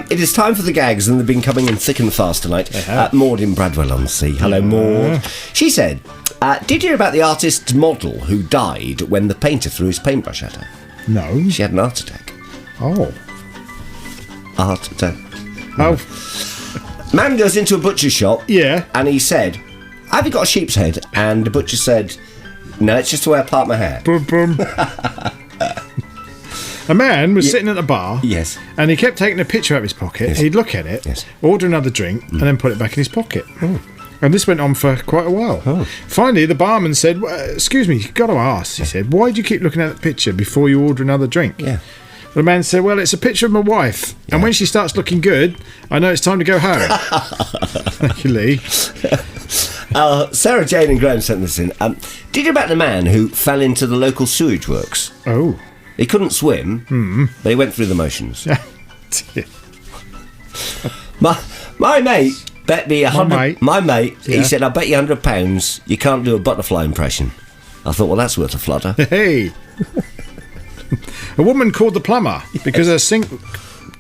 It is time for the gags, and they've been coming in thick and fast tonight. Maud in Bradwell-on-Sea. Hello, Maud. She said, did you hear about the artist's model who died when the painter threw his paintbrush at her? No. She had an heart attack. Oh. Heart attack. Oh. Man goes into a butcher's shop. Yeah. And he said, have you got a sheep's head? And the butcher said, no, it's just the way I part my hair. Boom, boom. A man was sitting at a bar. Yes. And he kept taking a picture out of his pocket. Yes. He'd look at it, yes, order another drink, and then put it back in his pocket. Oh. And this went on for quite a while. Oh. Finally, the barman said, excuse me, you've got to ask. He said, why do you keep looking at the picture before you order another drink? Yeah. The man said, well, it's a picture of my wife. Yeah. And when she starts looking good, I know it's time to go home. Thank you, Lee. Sarah Jane and Graham sent this in. Did you hear about the man who fell into the local sewage works? Oh. He couldn't swim, but he went through the motions. my mate bet me £100. My mate, he said, I bet you £100 you can't do a butterfly impression. I thought, well, that's worth a flutter. Hey. A woman called the plumber because her sink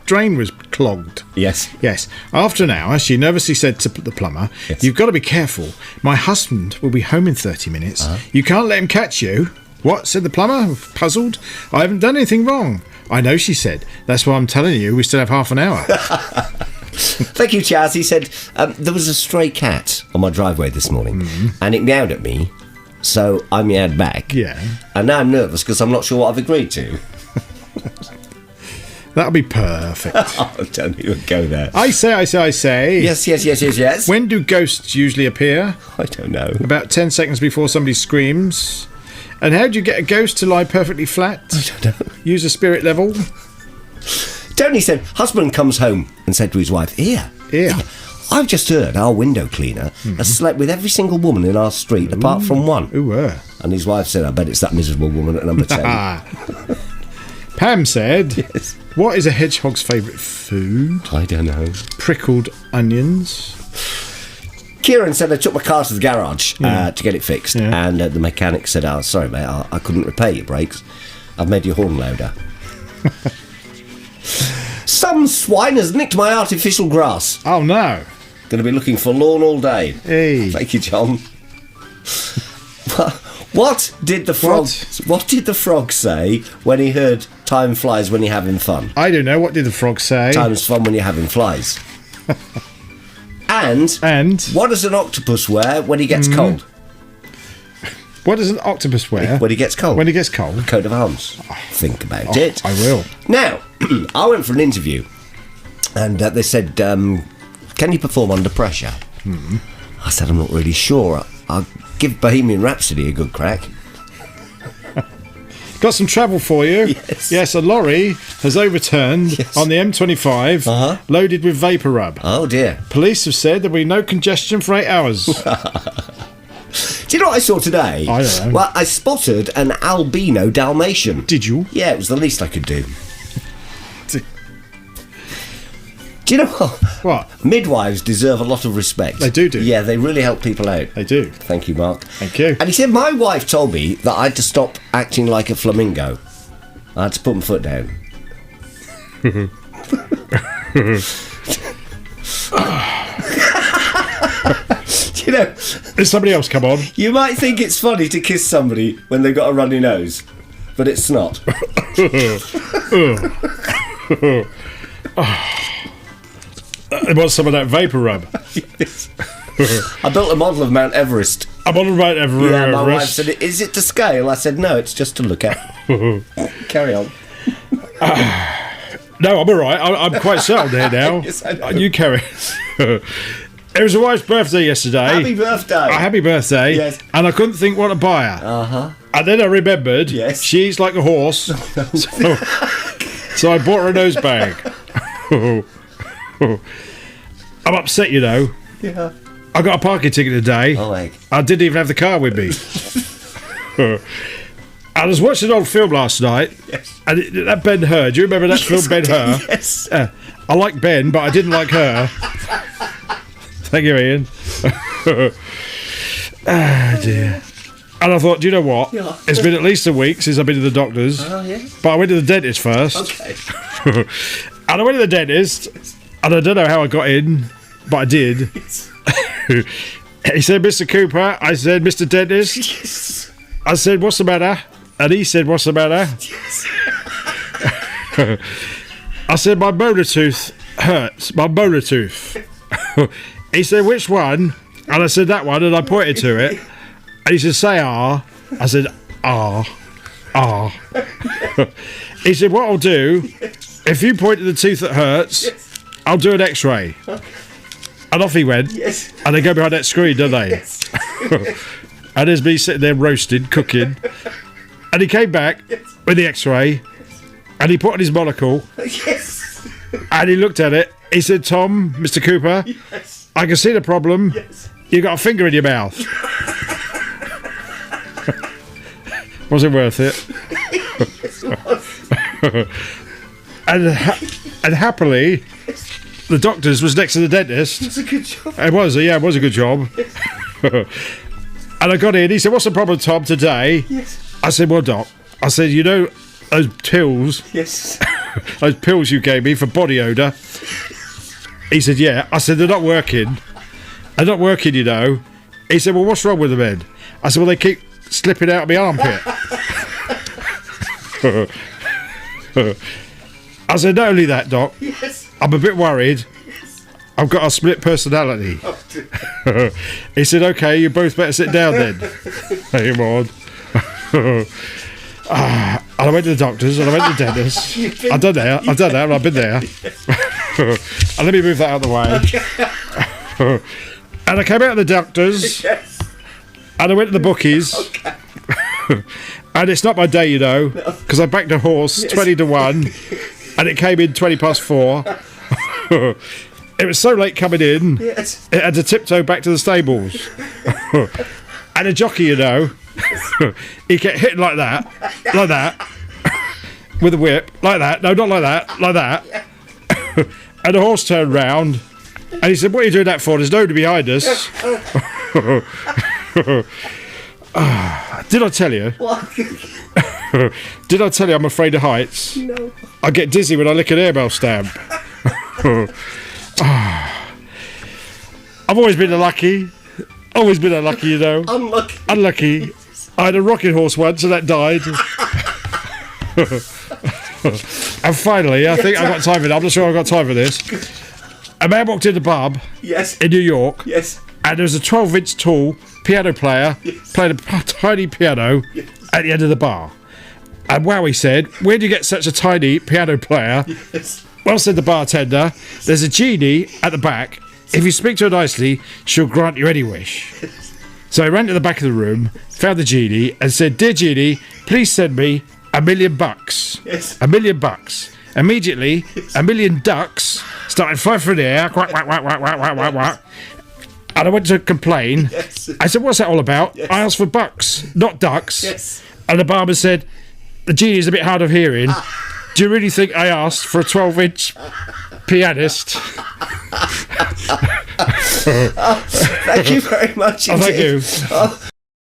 drain was clogged. Yes. Yes. After an hour, she nervously said to the plumber, you've got to be careful. My husband will be home in 30 minutes. You can't let him catch you. What? Said the plumber, puzzled. I haven't done anything wrong. I know, she said. That's why I'm telling you, we still have half an hour. Thank you, Chaz. He said, there was a stray cat on my driveway this morning, and it meowed at me, so I meowed back. Yeah. And now I'm nervous because I'm not sure what I've agreed to. That'll be perfect. Oh, don't even go there. I say. Yes. When do ghosts usually appear? I don't know. About 10 seconds before somebody screams. And how do you get a ghost to lie perfectly flat? I don't know. Use a spirit level. Tony said, husband comes home and said to his wife, Here. I've just heard our window cleaner has slept with every single woman in our street apart from one. And his wife said, I bet it's that miserable woman at number 10. Pam said, what is a hedgehog's favourite food? I don't know. Prickled onions. Kieran said, I took my car to the garage to get it fixed, and the mechanic said, oh, sorry mate, I couldn't repair your brakes. I've made your horn louder. Some swine has nicked my artificial grass. Oh no. Going to be looking for lawn all day. Hey. Thank you, John. What did the frog say when he heard time flies when you're having fun? I don't know. What did the frog say? Time's fun when you're having flies. And what does an octopus wear when he gets cold? What does an octopus wear when he gets cold? When he gets cold? Coat of arms. Think about it. I will. Now, I went for an interview, and they said, can you perform under pressure? I said, I'm not really sure. I'll give Bohemian Rhapsody a good crack. Got some travel for you. Yes, a lorry has overturned on the M25 loaded with vapour rub. Oh dear. Police have said there will be no congestion for 8 hours. Do you know what I saw today? I don't know. Well, I spotted an albino Dalmatian. Did you? Yeah, it was the least I could do. Do you know what? What? Midwives deserve a lot of respect. They do. Yeah, they really help people out. They do. Thank you, Mark. Thank you. And he said, my wife told me that I had to stop acting like a flamingo. I had to put my foot down. You know, has somebody else come on? You might think it's funny to kiss somebody when they've got a runny nose, but it's not. I want some of that vapour rub. I built a model of Mount Everest. I'm on Mount Everest. Yeah, my wife said, is it to scale? I said, no, it's just to look at. Carry on. No, I'm all right. I'm quite settled here now. Yes, I know. You carry. It was a wife's birthday yesterday. Happy birthday. Happy birthday. Yes. And I couldn't think what to buy her. And then I remembered she eats like a horse. So I bought her a nose bag. I'm upset, you know. Yeah. I got a parking ticket today. Oh, egg. I didn't even have the car with me. I was watching an old film last night. Yes. And that Ben-Hur. Do you remember that film, Ben-Hur? Yes. I like Ben, but I didn't like her. Thank you, Ian. Ah, dear. And I thought, do you know what? Yeah. It's been at least a week since I've been to the doctor's. Oh, yeah? But I went to the dentist first. Okay. And And I went to the dentist, and I don't know how I got in, but I did. Yes. He said, Mr. Cooper. I said, Mr. Dentist. Yes. I said, what's the matter? And he said, what's the matter? Yes. I said, my molar tooth hurts. My molar tooth. He said, which one? And I said, that one. And I pointed to it. And he said, say R. I said, R. R. He said, what I'll do, if you point to the tooth that hurts, I'll do an x-ray. And off he went. Yes. And they go behind that screen, don't they? Yes. And there's me sitting there roasting, cooking. And he came back with the x-ray. And he put on his monocle. Yes. And he looked at it. He said, Tom, Mr. Cooper, Yes. I can see the problem. Yes. You got a finger in your mouth. Was it worth it? Yes, it was. And happily, the doctor's was next to the dentist. It's a good job. It was a good job. And I got in. He said, what's the problem, Tom, today? Yes. I said, well, Doc, I said, you know those pills, Yes. those pills you gave me for body odour? He said, yeah. I said, they're not working. They're not working, you know. He said, well, what's wrong with them then? I said, well, they keep slipping out of my armpit. I said, not only that, Doc, Yes. I'm a bit worried. Yes. I've got a split personality. Oh, dear. He said, okay, you both better sit down then. Hey, on. And I went to the doctors and I went to the dentist. I've done that, and I've been there. And let me move that out of the way. And I came out of the doctors. Yes. And I went to the bookies. Okay. And it's not my day, you know, because I backed a horse 20 to 1, and it came in 20 past 4. It was so late coming in, Yes. it had to tiptoe back to the stables. And a jockey, you know, he kept hitting like that, with a whip, like that. No, not like that. And the horse turned round, and he said, what are you doing that for? There's nobody behind us. Did I tell you? What? Did I tell you I'm afraid of heights? No. I get dizzy when I lick an airmail stamp. I've always been unlucky. Always been unlucky, you know. Unlucky. Unlucky. I had a rocking horse once and that died. And finally, I think I've got time for it. I'm not sure I've got time for this. A man walked in the pub Yes. in New York, Yes. and there was a 12-inch tall piano player playing a tiny piano at the end of the bar. And wow, he said, where do you get such a tiny piano player? Yes. Well, said the bartender, there's a genie at the back. If you speak to her nicely, she'll grant you any wish. So I ran to the back of the room, found the genie, and said, dear genie, please send me $1 million. Yes. $1 million. Immediately, 1 million ducks started flying through the air, quack, quack, quack, quack, quack, quack, quack, quack. And I went to complain. Yes. I said, what's that all about? Yes. I asked for bucks, not ducks. Yes. And the barber said, the genie's a bit hard of hearing. Do you really think I asked for a 12-inch pianist? Thank you very much. Oh, thank you.